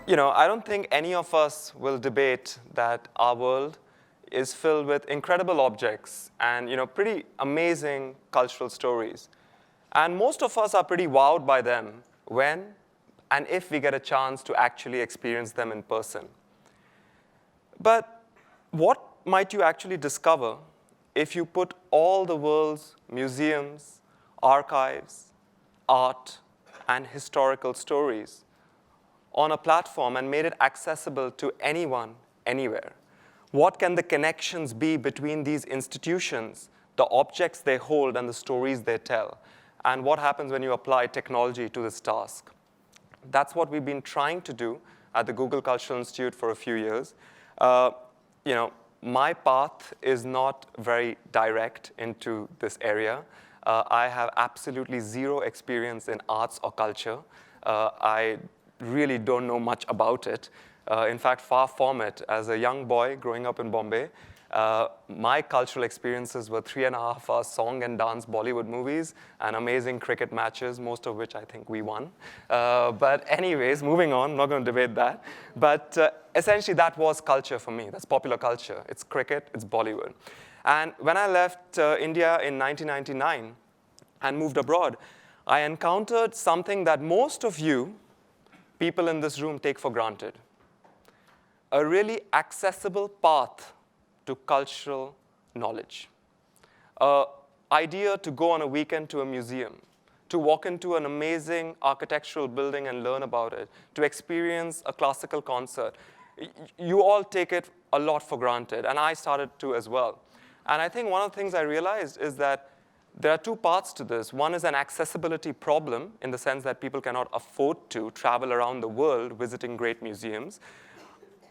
I don't think any of us will debate that our world is filled with incredible objects and, pretty amazing cultural stories. And most of us are pretty wowed by them when and if we get a chance to actually experience them in person. But what might you actually discover if you put all the world's museums, archives, art, and historical stories on a platform and made it accessible to anyone, anywhere? What can the connections be between these institutions, the objects they hold, and the stories they tell? And what happens when you apply technology to this task? That's what we've been trying to do at the Google Cultural Institute for a few years. My path is not very direct into this area. I have absolutely zero experience in arts or culture. I really don't know much about it. In fact, far from it. As a young boy growing up in Bombay, my cultural experiences were 3.5-hour song and dance Bollywood movies and amazing cricket matches, most of which I think we won. But anyways, moving on, I'm not going to debate that. But essentially, that was culture for me. That's popular culture. It's cricket, it's Bollywood. And when I left India in 1999 and moved abroad, I encountered something that most of you people in this room take for granted: a really accessible path to cultural knowledge. An idea to go on a weekend to a museum, to walk into an amazing architectural building and learn about it, to experience a classical concert. You all take it a lot for granted, and I started to as well. And I think one of the things I realized is that there are two parts to this. One is an accessibility problem, in the sense that people cannot afford to travel around the world visiting great museums.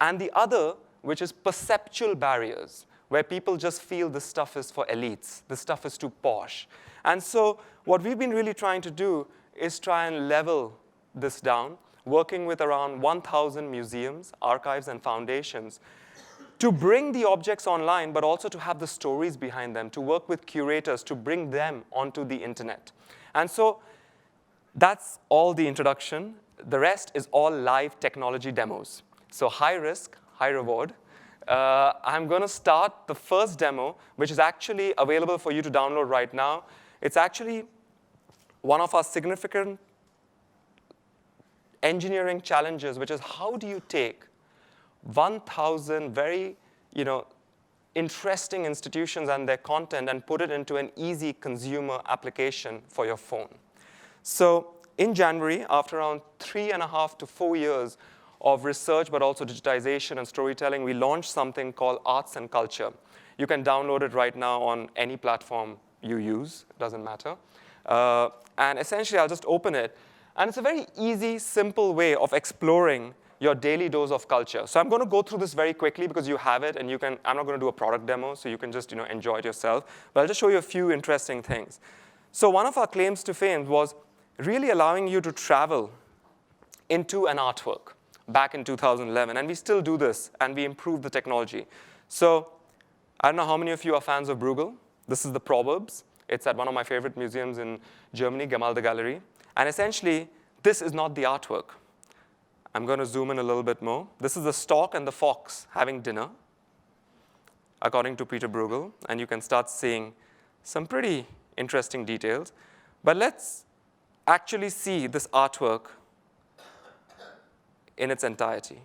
And the other, which is perceptual barriers, where people just feel this stuff is for elites, this stuff is too posh. And so what we've been really trying to do is try and level this down, working with around 1,000 museums, archives, and foundations, to bring the objects online, but also to have the stories behind them, to work with curators, to bring them onto the internet. And so that's all the introduction. The rest is all live technology demos. So high risk, high reward. I'm going to start the first demo, which is actually available for you to download right now. It's actually one of our significant engineering challenges, which is how do you take 1,000 very interesting institutions and their content and put it into an easy consumer application for your phone. So in January, after around 3.5 to 4 years of research, but also digitization and storytelling, we launched something called Arts and Culture. You can download it right now on any platform you use. It doesn't matter. And essentially, I'll just open it. And it's a very easy, simple way of exploring your daily dose of culture. So I'm going to go through this very quickly because you have it, and I'm not going to do a product demo, so you can just enjoy it yourself. But I'll just show you a few interesting things. So one of our claims to fame was really allowing you to travel into an artwork back in 2011. And we still do this, and we improve the technology. So I don't know how many of you are fans of Bruegel. This is the Proverbs. It's at one of my favorite museums in Germany, Gemäldegalerie. And essentially, this is not the artwork. I'm going to zoom in a little bit more. This is the stork and the fox having dinner, according to Peter Bruegel. And you can start seeing some pretty interesting details. But let's actually see this artwork in its entirety.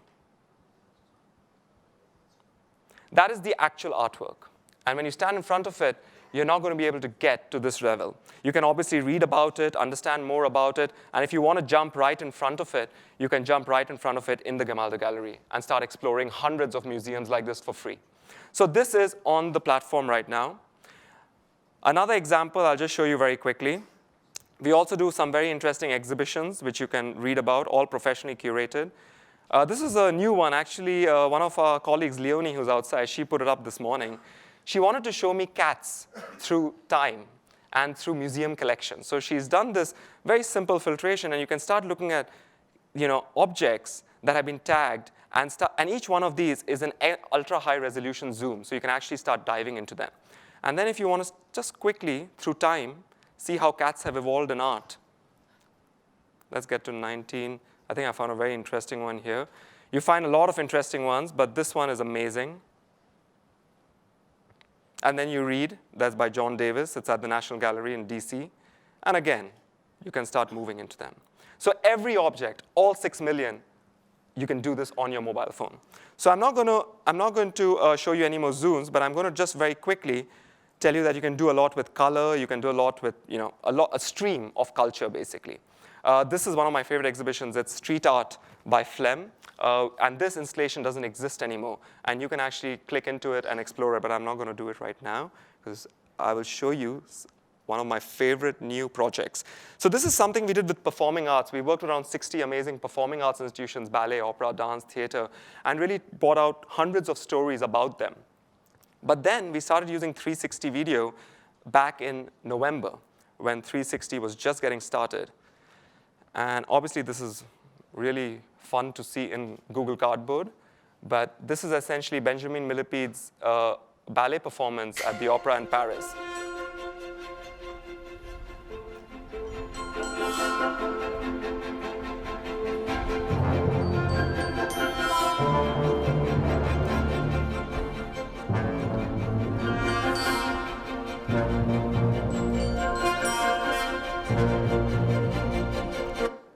That is the actual artwork. And when you stand in front of it, you're not going to be able to get to this level. You can obviously read about it, understand more about it, and if you want to jump right in front of it, you can jump right in front of it in the Gemäldegalerie and start exploring hundreds of museums like this for free. So this is on the platform right now. Another example I'll just show you very quickly. We also do some very interesting exhibitions, which you can read about, all professionally curated. This is a new one. Actually, one of our colleagues, Leonie, who's outside, she put it up this morning. She wanted to show me cats through time and through museum collections. So she's done this very simple filtration, and you can start looking at objects that have been tagged, and each one of these is an ultra-high resolution zoom, so you can actually start diving into them. And then if you want to just quickly, through time, see how cats have evolved in art. Let's get to I think I found a very interesting one here. You find a lot of interesting ones, but this one is amazing. And then you read, that's by John Davis. It's at the National Gallery in DC. And again, you can start moving into them. So every object, all 6 million, you can do this on your mobile phone. So I'm not going to show you any more zooms, but I'm going to just very quickly tell you that you can do a lot with color. You can do a lot with a stream of culture, basically. This is one of my favorite exhibitions. It's street art by Flem. And this installation doesn't exist anymore. And you can actually click into it and explore it, but I'm not going to do it right now, because I will show you one of my favorite new projects. So this is something we did with performing arts. We worked with around 60 amazing performing arts institutions, ballet, opera, dance, theater, and really brought out hundreds of stories about them. But then we started using 360 video back in November, when 360 was just getting started. And obviously, this is really fun to see in Google Cardboard. But this is essentially Benjamin Millepied's ballet performance at the Opera in Paris.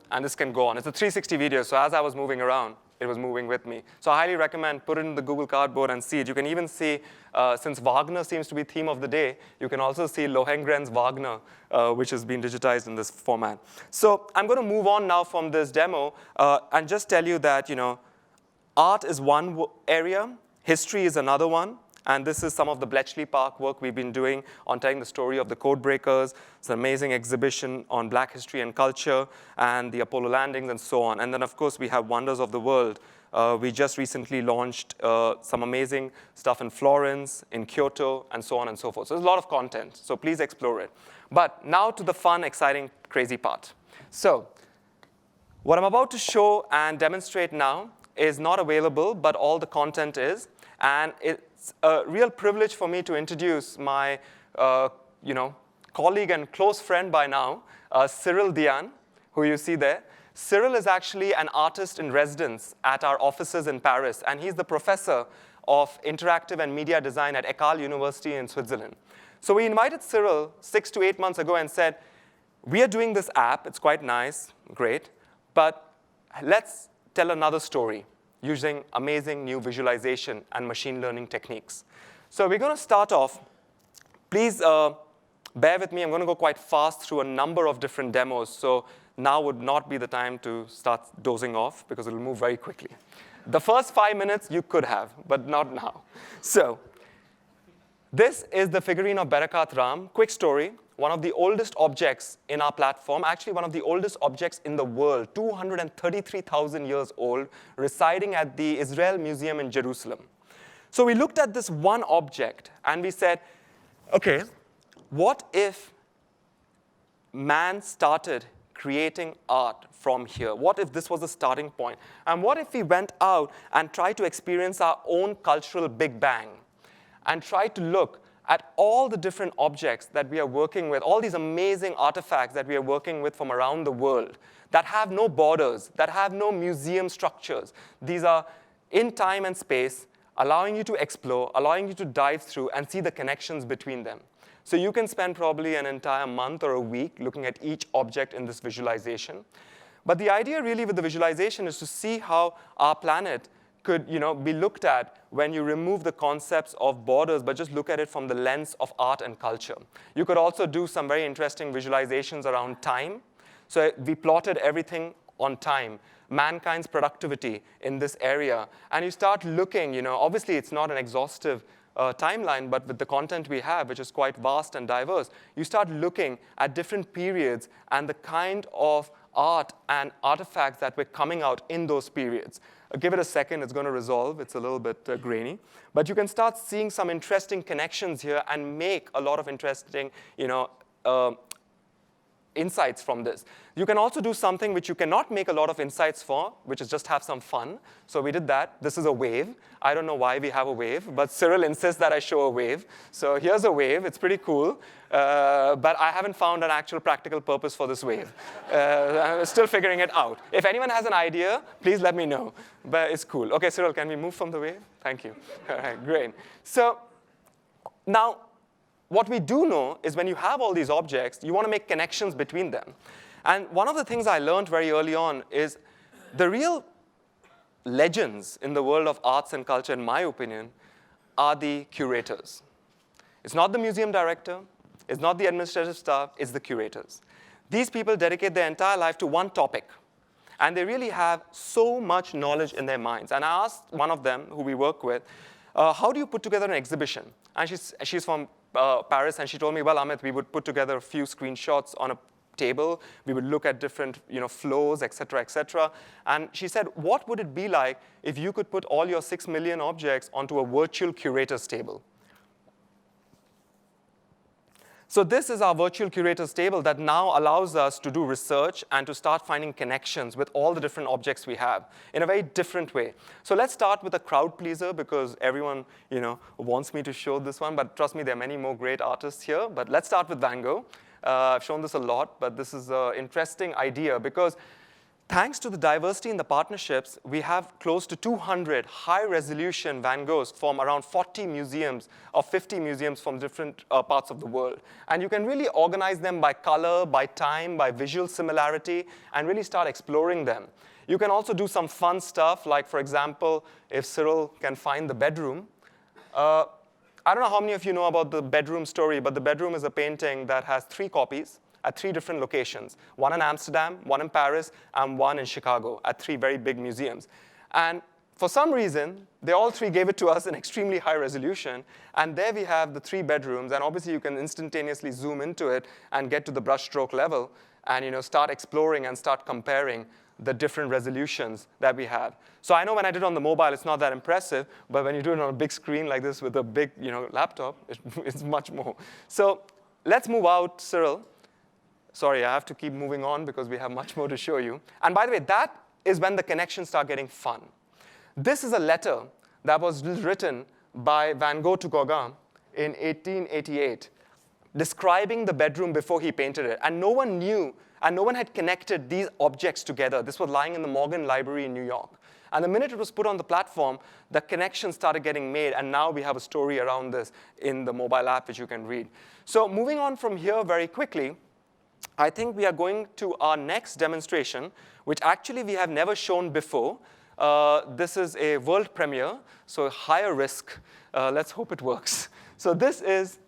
And this can go on. It's a 360 video, so as I was moving around, it was moving with me. So I highly recommend put it in the Google Cardboard and see it. You can even see, since Wagner seems to be theme of the day, you can also see Lohengren's Wagner, which has been digitized in this format. So I'm going to move on now from this demo and just tell you that art is one area, history is another one. And this is some of the Bletchley Park work we've been doing on telling the story of the code breakers. It's an amazing exhibition on Black history and culture, and the Apollo landings, and so on. And then, of course, we have Wonders of the World. We just recently launched some amazing stuff in Florence, in Kyoto, and so on and so forth. So there's a lot of content, so please explore it. But now to the fun, exciting, crazy part. So what I'm about to show and demonstrate now is not available, but all the content is. And it's a real privilege for me to introduce my colleague and close friend by now, Cyril Diane, who you see there. Cyril is actually an artist in residence at our offices in Paris, and he's the professor of interactive and media design at École University in Switzerland. So we invited Cyril 6 to 8 months ago and said, we are doing this app. It's quite nice, great, but let's tell another story using amazing new visualization and machine learning techniques. So we're going to start off. Please bear with me. I'm going to go quite fast through a number of different demos. So now would not be the time to start dozing off, because it'll move very quickly. The first 5 minutes you could have, but not now. So this is the figurine of Barakat Ram. Quick story. One of the oldest objects in our platform, actually one of the oldest objects in the world, 233,000 years old, residing at the Israel Museum in Jerusalem. So we looked at this one object, and we said, OK, what if man started creating art from here? What if this was the starting point? And what if we went out and tried to experience our own cultural Big Bang and tried to look at all the different objects that we are working with, all these amazing artifacts that we are working with from around the world that have no borders, that have no museum structures. These are in time and space, allowing you to explore, allowing you to dive through and see the connections between them. So you can spend probably an entire month or a week looking at each object in this visualization. But the idea really with the visualization is to see how our planet could be looked at when you remove the concepts of borders, but just look at it from the lens of art and culture. You could also do some very interesting visualizations around time. So we plotted everything on time, mankind's productivity in this area. And you start looking, obviously it's not an exhaustive timeline, but with the content we have, which is quite vast and diverse, you start looking at different periods and the kind of art and artifacts that were coming out in those periods. Give it a second, it's going to resolve. It's a little bit grainy. But you can start seeing some interesting connections here and make a lot of interesting insights from this. You can also do something which you cannot make a lot of insights for, which is just have some fun. So we did that. This is a wave. I don't know why we have a wave, but Cyril insists that I show a wave. So here's a wave. It's pretty cool. But I haven't found an actual practical purpose for this wave. I'm still figuring it out. If anyone has an idea, please let me know. But it's cool. OK, Cyril, can we move from the wave? Thank you. All right, great. So now, what we do know is when you have all these objects, you want to make connections between them. And one of the things I learned very early on is the real legends in the world of arts and culture, in my opinion, are the curators. It's not the museum director. It's not the administrative staff. It's the curators. These people dedicate their entire life to one topic. And they really have so much knowledge in their minds. And I asked one of them, who we work with, how do you put together an exhibition? And she's from Paris, and she told me, well, Amit, we would put together a few screenshots on a table. We would look at different flows, et cetera, et cetera. And she said, what would it be like if you could put all your 6 million objects onto a virtual curator's table? So this is our virtual curators table that now allows us to do research and to start finding connections with all the different objects we have in a very different way. So let's start with a crowd pleaser, because everyone wants me to show this one. But trust me, there are many more great artists here. But let's start with Van Gogh. I've shown this a lot, but this is an interesting idea, because thanks to the diversity in the partnerships, we have close to 200 high-resolution Van Goghs from around 40 museums or 50 museums from different parts of the world. And you can really organize them by color, by time, by visual similarity, and really start exploring them. You can also do some fun stuff, like, for example, if Cyril can find the bedroom. I don't know how many of you know about the bedroom story, but the bedroom is a painting that has 3 copies at 3 different locations, one in Amsterdam, one in Paris, and one in Chicago, at 3 very big museums. And for some reason, they all 3 gave it to us in extremely high resolution. And there we have the 3 bedrooms. And obviously, you can instantaneously zoom into it and get to the brushstroke level and start exploring and start comparing the different resolutions that we have. So I know when I did it on the mobile, it's not that impressive. But when you do it on a big screen like this with a big laptop, it's much more. So let's move out, Cyril. Sorry, I have to keep moving on because we have much more to show you. And by the way, that is when the connections start getting fun. This is a letter that was written by Van Gogh to Gauguin in 1888, describing the bedroom before he painted it. And no one knew, and no one had connected these objects together. This was lying in the Morgan Library in New York. And the minute it was put on the platform, the connections started getting made. And now we have a story around this in the mobile app, which you can read. So moving on from here very quickly, I think we are going to our next demonstration, which actually we have never shown before. This is a world premiere, so higher risk. Let's hope it works. So this is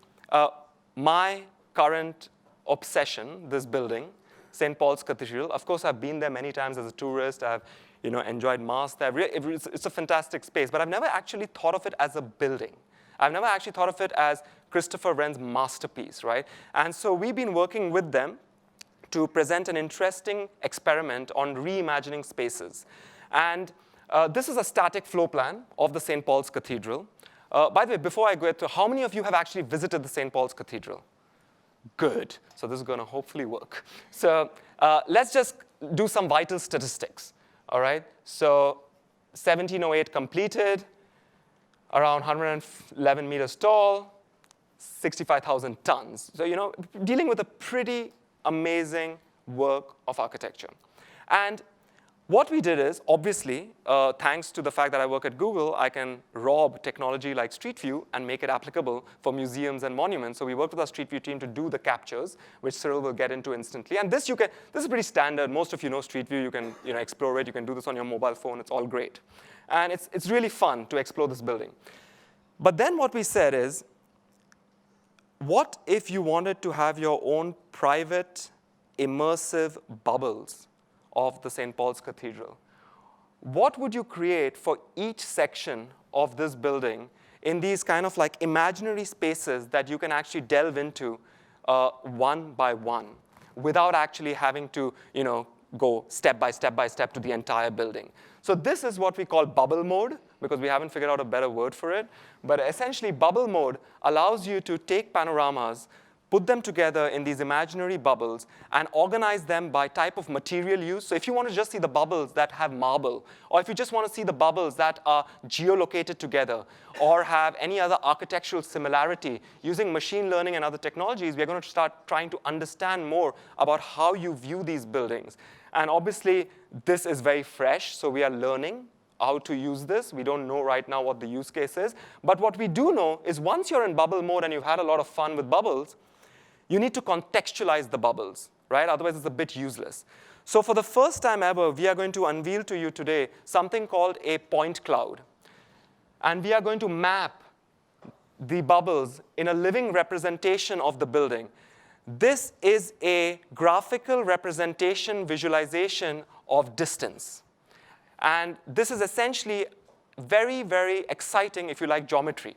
my current obsession, this building, St. Paul's Cathedral. Of course, I've been there many times as a tourist. I've enjoyed Mass there. It's a fantastic space, but I've never actually thought of it as a building. I've never actually thought of it as Christopher Wren's masterpiece, right? And so we've been working with them to present an interesting experiment on reimagining spaces. And this is a static floor plan of the St. Paul's Cathedral. By the way, before I go into, how many of you have actually visited the St. Paul's Cathedral? Good. So this is going to hopefully work. So let's just do some vital statistics, all right? So 1708 completed, around 111 meters tall, 65,000 tons. So, dealing with a pretty amazing work of architecture. And what we did is, obviously, thanks to the fact that I work at Google, I can rob technology like Street View and make it applicable for museums and monuments. So we worked with our Street View team to do the captures, which Cyril will get into instantly. And this is pretty standard. Most of you know Street View. You can explore it. You can do this on your mobile phone. It's all great. And it's really fun to explore this building. But then what we said is, what if you wanted to have your own private, immersive bubbles of the St. Paul's Cathedral? What would you create for each section of this building in these kind of like imaginary spaces that you can actually delve into one by one without actually having to go step by step by step to the entire building? So this is what we call bubble mode, because we haven't figured out a better word for it. But essentially, bubble mode allows you to take panoramas, put them together in these imaginary bubbles, and organize them by type of material use. So if you want to just see the bubbles that have marble, or if you just want to see the bubbles that are geolocated together, or have any other architectural similarity, using machine learning and other technologies, we're going to start trying to understand more about how you view these buildings. And obviously, this is very fresh, so we are learning how to use this. We don't know right now what the use case is. But what we do know is once you're in bubble mode and you've had a lot of fun with bubbles, you need to contextualize the bubbles, right? Otherwise, it's a bit useless. So for the first time ever, we are going to unveil to you today something called a point cloud. And we are going to map the bubbles in a living representation of the building. This is a graphical representation visualization of distance. And this is essentially very, very exciting if you like geometry.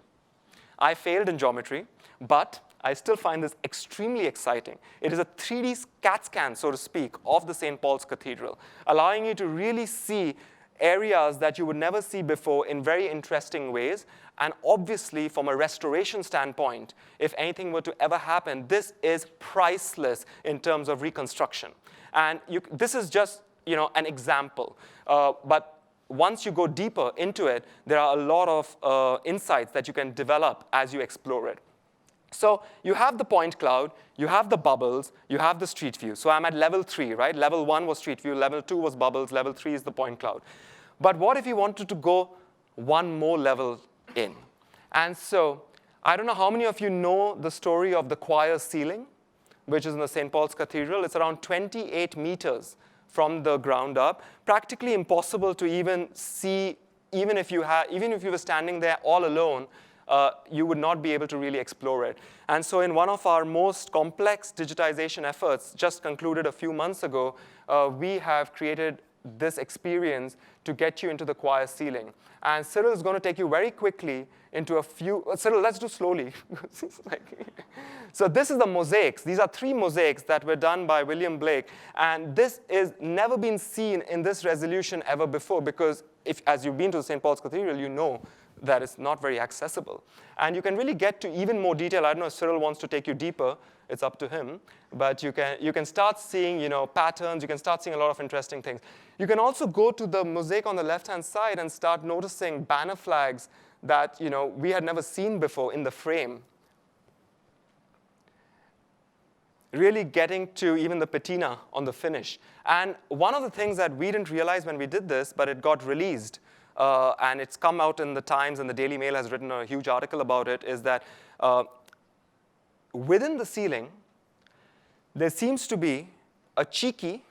I failed in geometry, but I still find this extremely exciting. It is a 3D CAT scan, so to speak, of the St. Paul's Cathedral, allowing you to really see areas that you would never see before in very interesting ways. And obviously, from a restoration standpoint, if anything were to ever happen, this is priceless in terms of reconstruction. And this is just an example. But once you go deeper into it, there are a lot of insights that you can develop as you explore it. So you have the point cloud, you have the bubbles, you have the street view. So I'm at level 3, right? Level 1 was street view, level 2 was bubbles, level 3 is the point cloud. But what if you wanted to go one more level in? And so I don't know how many of you know the story of the choir ceiling, which is in the St. Paul's Cathedral. It's around 28 meters from the ground up. Practically impossible to even see, even if you were standing there all alone, you would not be able to really explore it. And so in one of our most complex digitization efforts, just concluded a few months ago, we have created this experience to get you into the choir ceiling. And Cyril is going to take you very quickly into a few. Cyril, let's do slowly. So this is the mosaics. These are 3 mosaics that were done by William Blake. And this is never been seen in this resolution ever before, because as you've been to the St. Paul's Cathedral, you know that it's not very accessible. And you can really get to even more detail. I don't know if Cyril wants to take you deeper. It's up to him. But you can start seeing patterns. You can start seeing a lot of interesting things. You can also go to the mosaic on the left-hand side and start noticing banner flags that we had never seen before in the frame. Really getting to even the patina on the finish. And one of the things that we didn't realize when we did this, but it got released, and it's come out in the Times, and the Daily Mail has written a huge article about it, is that within the ceiling, there seems to be a cheeky,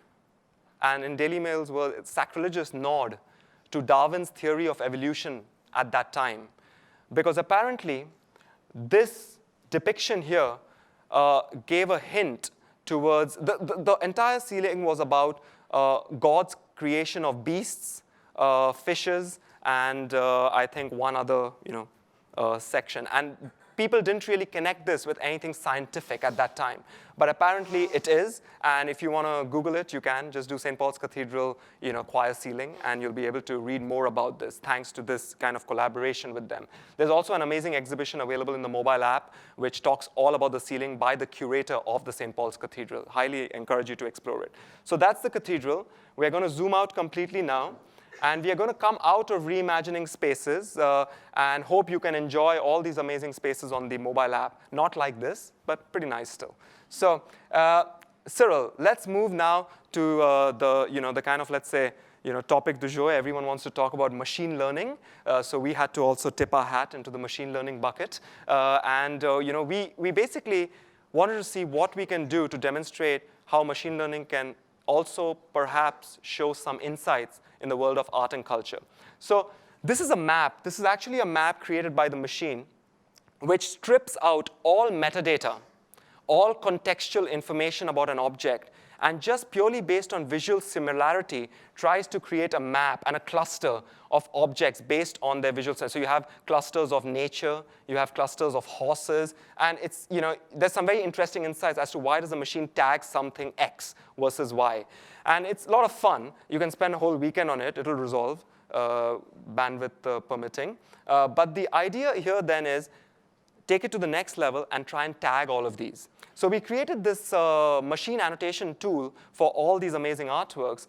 and in Daily Mail's world, sacrilegious nod to Darwin's theory of evolution at that time. Because apparently, this depiction here gave a hint towards, the entire ceiling was about God's creation of beasts, fishes, and I think one other section. And people didn't really connect this with anything scientific at that time. But apparently it is, and if you want to Google it, you can. Just do St. Paul's Cathedral choir ceiling, and you'll be able to read more about this, thanks to this kind of collaboration with them. There's also an amazing exhibition available in the mobile app, which talks all about the ceiling by the curator of the St. Paul's Cathedral. Highly encourage you to explore it. So that's the cathedral. We're going to zoom out completely now. And we are going to come out of reimagining spaces and hope you can enjoy all these amazing spaces on the mobile app. Not like this, but pretty nice still. So Cyril, let's move now to the kind of, let's say, topic du jour. Everyone wants to talk about machine learning. So we had to also tip our hat into the machine learning bucket. We basically wanted to see what we can do to demonstrate how machine learning can also perhaps show some insights in the world of art and culture. So this is a map. This is actually a map created by the machine, which strips out all metadata, all contextual information about an object, and just purely based on visual similarity, tries to create a map and a cluster of objects based on their visual sense. So you have clusters of nature, you have clusters of horses, and it's, there's some very interesting insights as to why does the machine tag something X versus Y. And it's a lot of fun. You can spend a whole weekend on it. It'll resolve, bandwidth permitting. But the idea here then is take it to the next level and try and tag all of these. So we created this machine annotation tool for all these amazing artworks,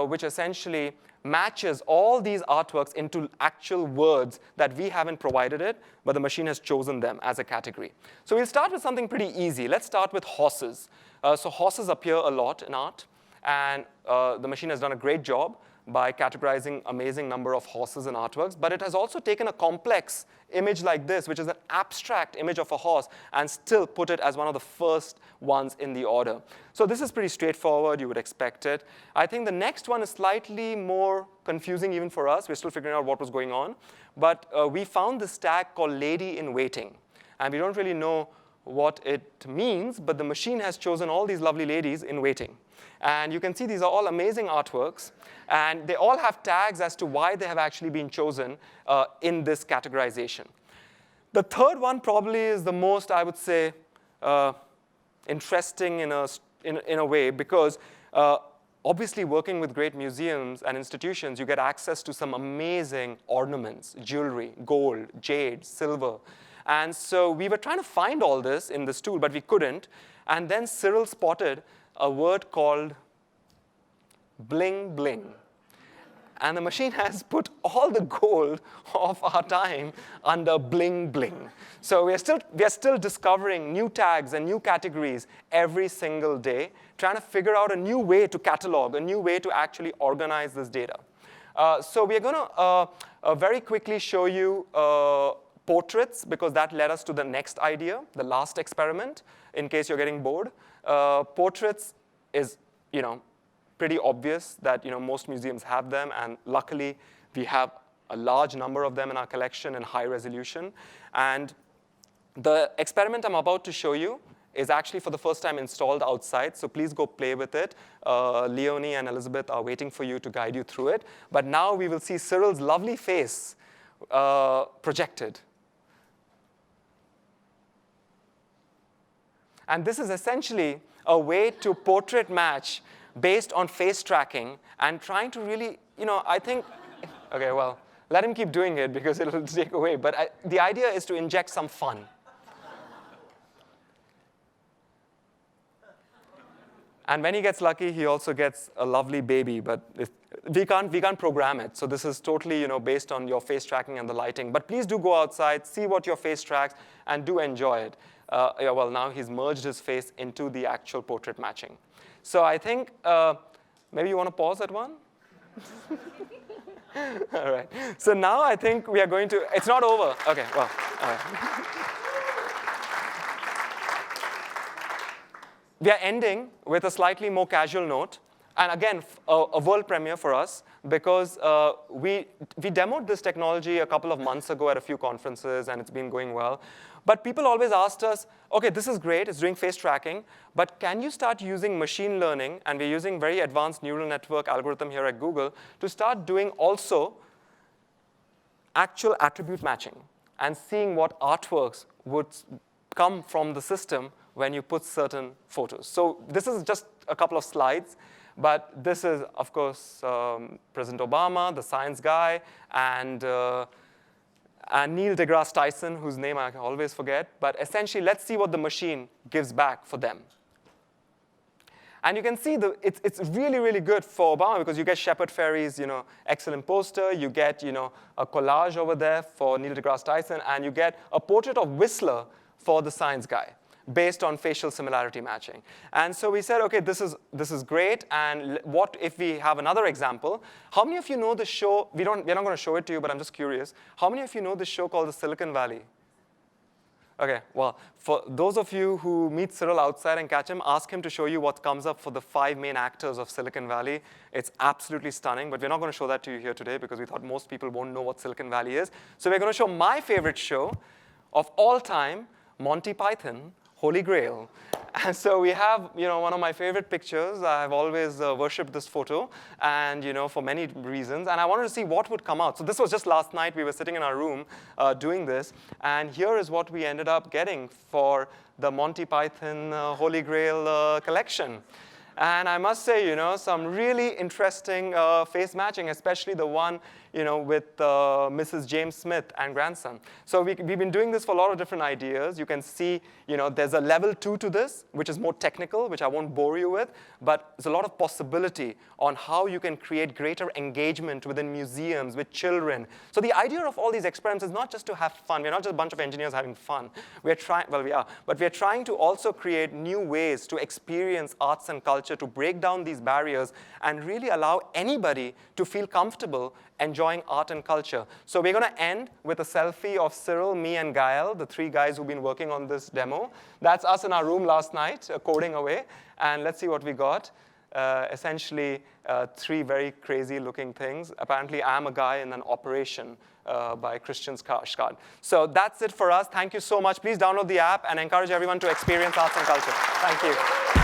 which essentially matches all these artworks into actual words that we haven't provided it, but the machine has chosen them as a category. So we'll start with something pretty easy. Let's start with horses. So horses appear a lot in art, and the machine has done a great job by categorizing amazing number of horses in artworks, but it has also taken a complex image like this, which is an abstract image of a horse, and still put it as one of the first ones in the order. So this is pretty straightforward. You would expect it. I think the next one is slightly more confusing even for us. We're still figuring out what was going on. But we found this tag called lady in waiting. And we don't really know what it means, but the machine has chosen all these lovely ladies in waiting. And you can see these are all amazing artworks. And they all have tags as to why they have actually been chosen in this categorization. The third one probably is the most, I would say, interesting in a way, because obviously working with great museums and institutions, you get access to some amazing ornaments, jewelry, gold, jade, silver. And so we were trying to find all this in this tool, but we couldn't. And then Cyril spotted a word called bling bling. And the machine has put all the gold of our time under bling bling. So we are still discovering new tags and new categories every single day, trying to figure out a new way to catalog, a new way to actually organize this data. So we are going to very quickly show you portraits, because that led us to the next idea, the last experiment, in case you're getting bored. Portraits is, pretty obvious that most museums have them, and luckily we have a large number of them in our collection in high resolution. And the experiment I'm about to show you is actually for the first time installed outside, so please go play with it. Leonie and Elizabeth are waiting for you to guide you through it. But now we will see Cyril's lovely face projected. And this is essentially a way to portrait match based on face tracking and trying to really, I think, OK, well, let him keep doing it because it'll take away. But the idea is to inject some fun. And when he gets lucky, he also gets a lovely baby. But we can't program it. So this is totally based on your face tracking and the lighting. But please do go outside, see what your face tracks, and do enjoy it. Yeah, well, now he's merged his face into the actual portrait matching. So I think maybe you want to pause that one? All right. So now I think we are going to, it's not over. OK, well, all right. We are ending with a slightly more casual note. And again, a world premiere for us, because we demoed this technology a couple of months ago at a few conferences, and it's been going well. But people always asked us, OK, this is great. It's doing face tracking. But can you start using machine learning? And we're using very advanced neural network algorithm here at Google to start doing also actual attribute matching and seeing what artworks would come from the system when you put certain photos. So this is just a couple of slides. But this is, of course, President Obama, the science guy, and Neil deGrasse Tyson, whose name I always forget. But essentially, let's see what the machine gives back for them. And you can see it's really, really good for Obama, because you get Shepard Fairey's excellent poster. You get a collage over there for Neil deGrasse Tyson. And you get a portrait of Whistler for the science guy, based on facial similarity matching. And so we said, OK, this is great. And what if we have another example? How many of you know the show? We're not going to show it to you, but I'm just curious. How many of you know this show called the Silicon Valley? OK, well, for those of you who meet Cyril outside and catch him, ask him to show you what comes up for the 5 main actors of Silicon Valley. It's absolutely stunning. But we're not going to show that to you here today, because we thought most people won't know what Silicon Valley is. So we're going to show my favorite show of all time, Monty Python, Holy Grail. And so we have one of my favorite pictures. I've always worshipped this photo, and for many reasons. And I wanted to see what would come out. So this was just last night. We were sitting in our room doing this. And here is what we ended up getting for the Monty Python Holy Grail collection. And I must say, some really interesting face matching, especially the one with Mrs. James Smith and grandson. So we've been doing this for a lot of different ideas. You can see, there's a level 2 to this, which is more technical, which I won't bore you with, but there's a lot of possibility on how you can create greater engagement within museums, with children. So the idea of all these experiments is not just to have fun. We're not just a bunch of engineers having fun. We're trying, well, we are, but we're trying to also create new ways to experience arts and culture, to break down these barriers, and really allow anybody to feel comfortable enjoying art and culture. So we're going to end with a selfie of Cyril, me, and Gael, the 3 guys who've been working on this demo. That's us in our room last night, coding away. And let's see what we got. Essentially, 3 very crazy-looking things. Apparently, I'm a guy in an operation by Christian Skarsgård. So that's it for us. Thank you so much. Please download the app and encourage everyone to experience arts and culture. Thank you.